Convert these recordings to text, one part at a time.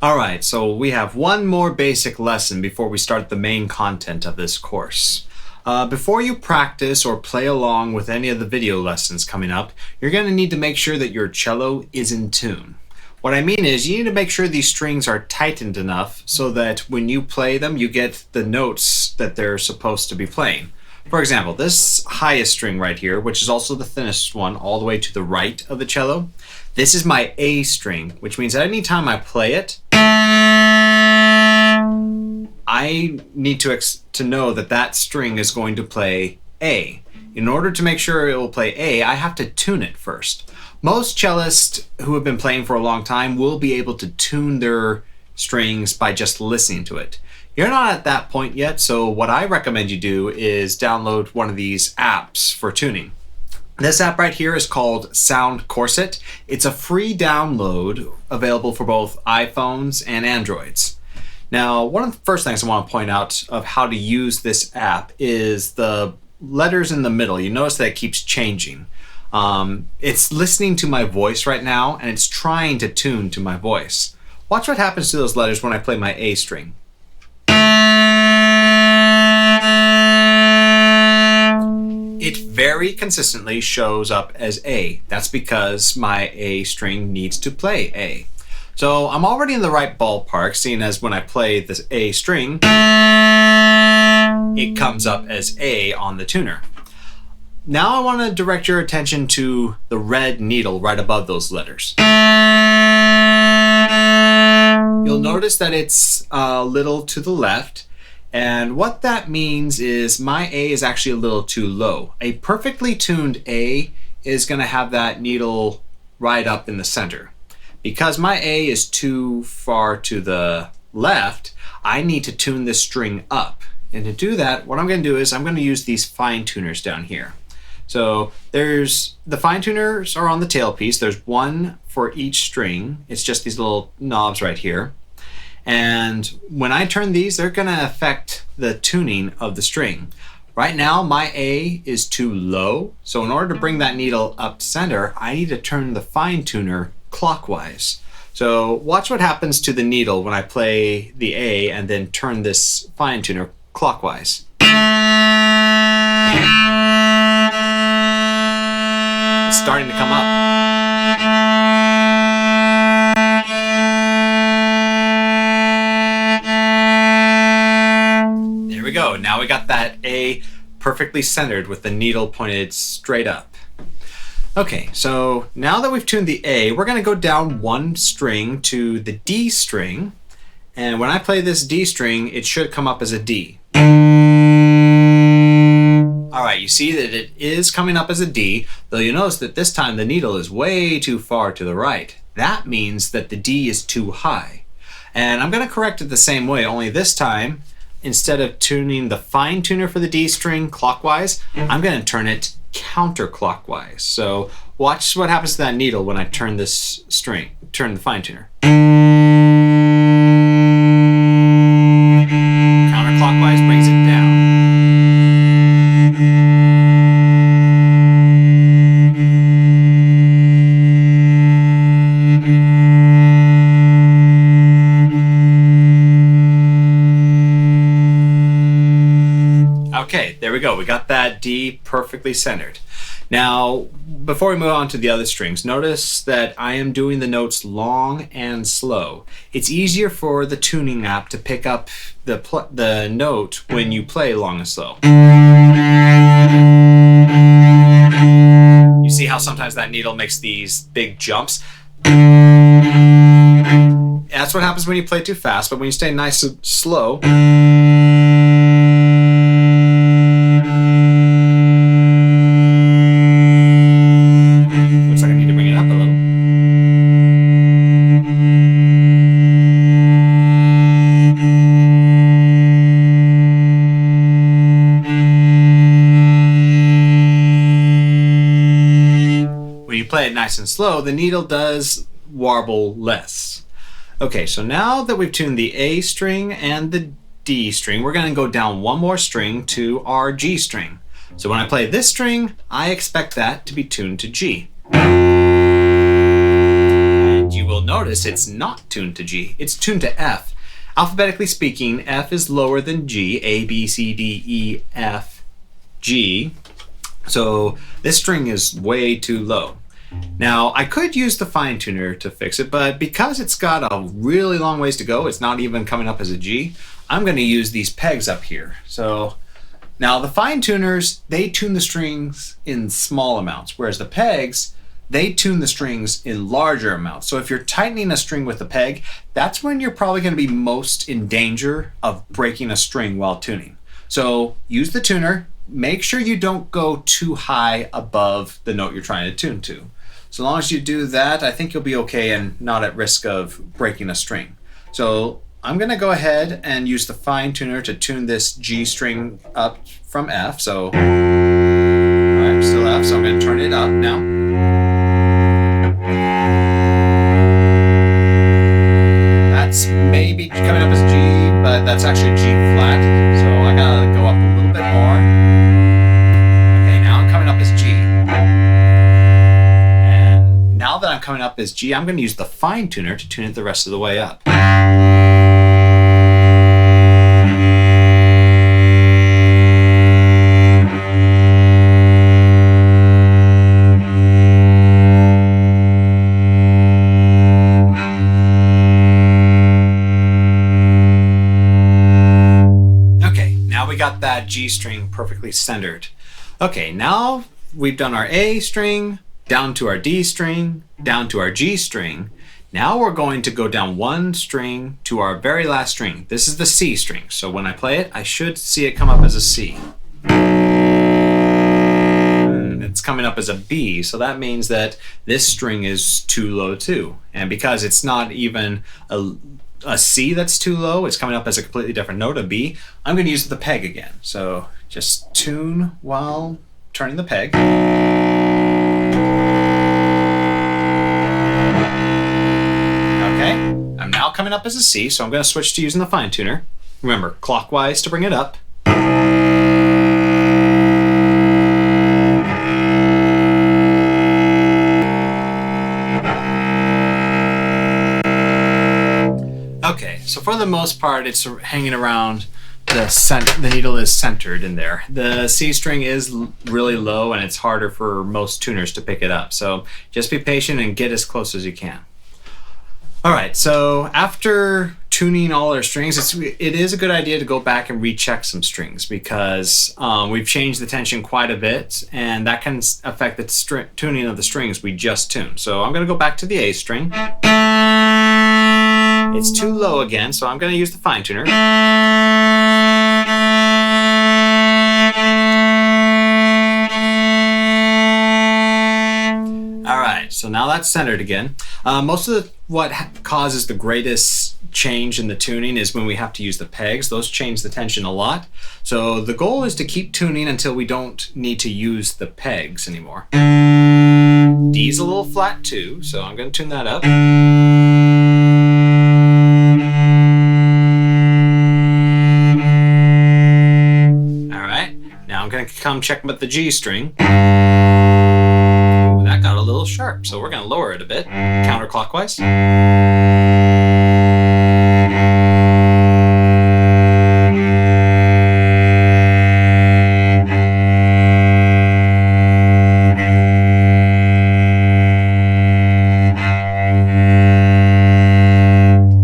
Alright, so we have one more basic lesson before we start the main content of this course. Before you practice or play along with any of the video lessons coming up, you're going to need to make sure that your cello is in tune. What I mean is you need to make sure these strings are tightened enough so that when you play them, you get the notes that they're supposed to be playing. For example, this highest string right here, which is also the thinnest one all the way to the right of the cello, this is my A string, which means that anytime I play it, I need to know that that string is going to play A. In order to make sure it will play A, I have to tune it first. Most cellists who have been playing for a long time will be able to tune their strings by just listening to it. You're not at that point yet, so what I recommend you do is download one of these apps for tuning. This app right here is called Sound Corset. It's a free download available for both iPhones and Androids. Now, one of the first things I want to point out of how to use this app is the letters in the middle. You notice that it keeps changing. It's listening to my voice right now, and it's trying to tune to my voice. Watch what happens to those letters when I play my A string. It very consistently shows up as A. That's because my A string needs to play A. So I'm already in the right ballpark, seeing as when I play this A string, it comes up as A on the tuner. Now I want to direct your attention to the red needle right above those letters. You'll notice that it's a little to the left, and what that means is my A is actually a little too low. A perfectly tuned A is going to have that needle right up in the center. Because my A is too far to the left, I need to tune this string up. And to do that, what I'm going to do is I'm going to use these fine tuners down here. So the fine tuners are on the tailpiece. There's one for each string. It's just these little knobs right here. And when I turn these, they're going to affect the tuning of the string. Right now, my A is too low. So in order to bring that needle up center, I need to turn the fine tuner clockwise. So watch what happens to the needle when I play the A and then turn this fine tuner clockwise. It's starting to come up. There we go. Now we got that A perfectly centered with the needle pointed straight up. Okay, so now that we've tuned the A, we're going to go down one string to the D string. And when I play this D string, it should come up as a D. Alright, you see that it is coming up as a D, though you notice that this time the needle is way too far to the right. That means that the D is too high. And I'm going to correct it the same way, only this time, instead of tuning the fine tuner for the D string clockwise, I'm going to turn it counterclockwise. So watch what happens to that needle when I turn this string, turn the fine tuner. Counterclockwise brings it down. Okay, there we go. We got that D perfectly centered. Now, before we move on to the other strings, notice that I am doing the notes long and slow. It's easier for the tuning app to pick up the note when you play long and slow. You see how sometimes that needle makes these big jumps? That's what happens when you play too fast, but when you stay nice and slow, play it nice and slow, the needle does warble less. Okay, so now that we've tuned the A string and the D string, we're going to go down one more string to our G string. So when I play this string, I expect that to be tuned to G. And you will notice it's not tuned to G, it's tuned to F. Alphabetically speaking, F is lower than G, A, B, C, D, E, F, G. So this string is way too low. Now, I could use the fine tuner to fix it, but because it's got a really long ways to go, it's not even coming up as a G, I'm going to use these pegs up here. So now the fine tuners, they tune the strings in small amounts, whereas the pegs, they tune the strings in larger amounts. So if you're tightening a string with a peg, that's when you're probably going to be most in danger of breaking a string while tuning. So use the tuner. Make sure you don't go too high above the note you're trying to tune to. So long as you do that, I think you'll be okay and not at risk of breaking a string. So I'm going to go ahead and use the fine tuner to tune this G string up from F. So I'm still F, so I'm going to turn it up now. That's maybe coming up as G, but that's actually G flat. So I gotta go up a little bit more. Okay, now I'm coming up as G. And now that I'm coming up as G, I'm going to use the fine tuner to tune it the rest of the way up. We got that G string perfectly centered. Okay, now we've done our A string, down to our D string, down to our G string. Now we're going to go down one string to our very last string. This is the C string. So when I play it, I should see it come up as a C. It's coming up as a B, so that means that this string is too low too. And because it's not even a C that's too low, it's coming up as a completely different note, a B, I'm going to use the peg again. So just tune while turning the peg. Okay, I'm now coming up as a C, so I'm going to switch to using the fine tuner. Remember, clockwise to bring it up. Okay, so for the most part, it's hanging around the needle is centered in there. The C string is really low and it's harder for most tuners to pick it up. So just be patient and get as close as you can. All right, so after tuning all our strings, it is a good idea to go back and recheck some strings because we've changed the tension quite a bit and that can affect the tuning of the strings we just tuned. So I'm going to go back to the A string. It's too low again, so I'm going to use the fine tuner. All right, so now that's centered again. Most of what causes the greatest change in the tuning is when we have to use the pegs. Those change the tension a lot. So the goal is to keep tuning until we don't need to use the pegs anymore. D's a little flat too, so I'm going to tune that up. I'm going to come check with the G string. Ooh, that got a little sharp, so we're going to lower it a bit, counterclockwise.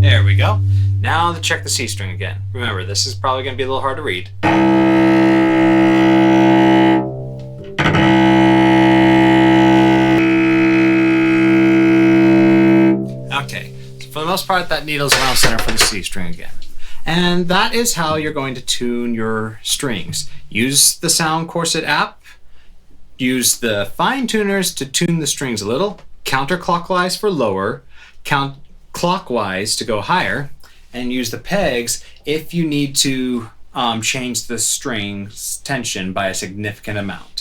There we go. Now to check the C string again. Remember, this is probably going to be a little hard to read. Okay, so for the most part, that needle's around center for the C string again. And that is how you're going to tune your strings. Use the Sound Corset app, use the fine tuners to tune the strings a little, counterclockwise for lower, clockwise to go higher, and use the pegs if you need to change the string's tension by a significant amount.